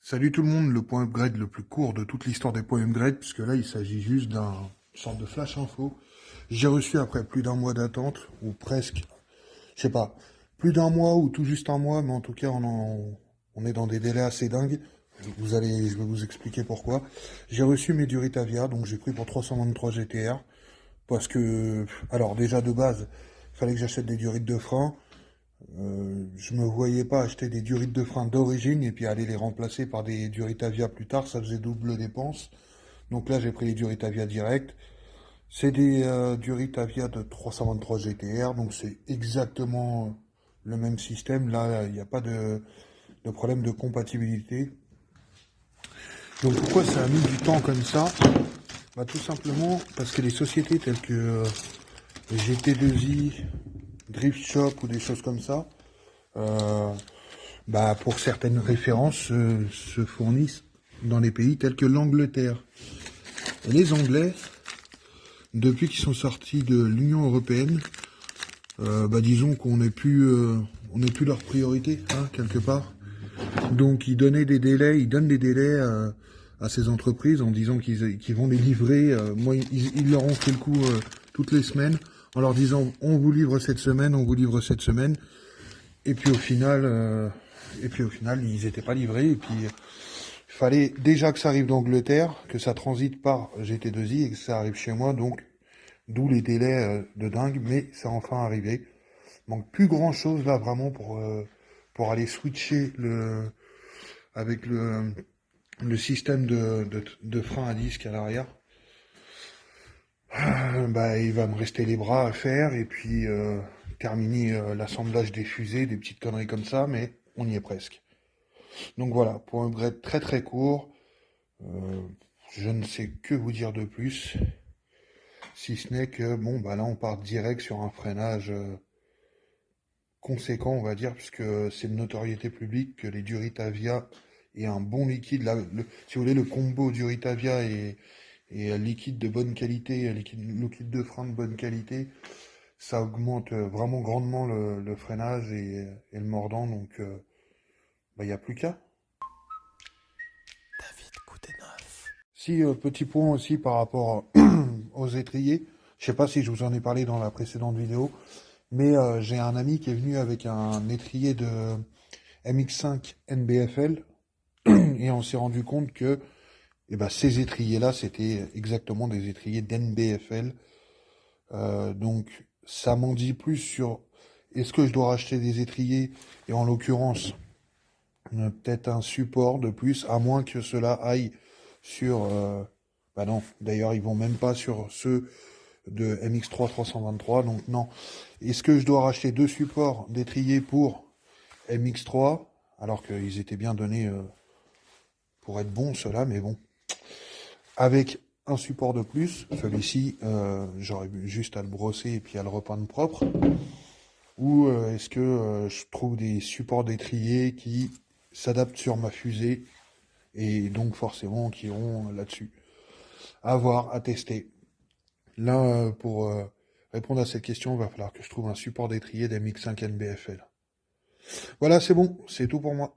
Salut tout le monde, le point upgrade le plus court de toute l'histoire des points upgrade, puisque là il s'agit juste d'un sorte de flash info. J'ai reçu après plus d'un mois d'attente, ou presque, je sais pas, plus d'un mois ou tout juste un mois, mais en tout cas on est dans des délais assez dingues. Je vais vous expliquer pourquoi. J'ai reçu mes Duritavia, donc j'ai pris pour 323 GTR, parce que, alors déjà de base, il fallait que j'achète des durites de frein. Je me voyais pas acheter des durites de frein d'origine et puis aller les remplacer par des Duritavia plus tard, ça faisait double dépense. Donc là, j'ai pris les Duritavia direct. C'est des Duritavia de 323 GTR, donc c'est exactement le même système. Là, il n'y a pas de problème de compatibilité. Donc pourquoi ça a mis du temps comme ça? Bah, tout simplement parce que les sociétés telles que GT2i, Drift Shop ou des choses comme ça, euh, bah, pour certaines références, se fournissent dans les pays tels que l'Angleterre. Et les Anglais, depuis qu'ils sont sortis de l'Union européenne, bah, disons qu'on n'est plus, on n'est plus leur priorité, hein, quelque part. Donc ils donnaient des délais, ils donnent des délais à ces entreprises en disant qu'ils vont les livrer. Moi, ils leur ont fait le coup toutes les semaines en leur disant on vous livre cette semaine, on vous livre cette semaine. Et puis au final, ils n'étaient pas livrés. Et puis il fallait déjà que ça arrive d'Angleterre, que ça transite par GT2i et que ça arrive chez moi. Donc d'où les délais de dingue, mais c'est enfin arrivé. Il manque plus grand chose là vraiment pour aller switcher avec le système de frein à disque à l'arrière. Bah, il va me rester les bras à faire et puis terminer l'assemblage des fusées, des petites conneries comme ça, mais on y est presque. Donc voilà, pour un upgrade très très court, euh, je ne sais que vous dire de plus, si ce n'est que bon bah là on part direct sur un freinage conséquent, on va dire, puisque c'est de notoriété publique que les Duritavia et un bon liquide, là, si vous voulez, le combo Duritavia et liquide de bonne qualité, liquide de frein de bonne qualité, ça augmente vraiment grandement le freinage et le mordant, donc bah, il n'y a plus qu'à. David Koudenov. Si, petit point aussi par rapport aux étriers, je sais pas si je vous en ai parlé dans la précédente vidéo, mais j'ai un ami qui est venu avec un étrier de MX5 NBFL et on s'est rendu compte que eh ben, ces étriers-là, c'était exactement des étriers d'NBFL. Donc ça m'en dit plus sur est-ce que je dois racheter des étriers et en l'occurrence peut-être un support de plus, à moins que cela aille sur... bah non, d'ailleurs ils vont même pas sur ceux de MX3 323, donc non. Est-ce que je dois racheter deux supports d'étrier pour MX3, alors qu'ils étaient bien donnés pour être bons ceux-là, mais bon. Avec un support de plus, celui-ci, j'aurais juste à le brosser et puis à le repeindre propre. Ou est-ce que je trouve des supports d'étrier qui s'adaptent sur ma fusée et donc forcément qui iront là-dessus. À voir, à tester. Là, pour répondre à cette question, il va falloir que je trouve un support d'étrier d'MX5 NBFL. Voilà, c'est bon, c'est tout pour moi.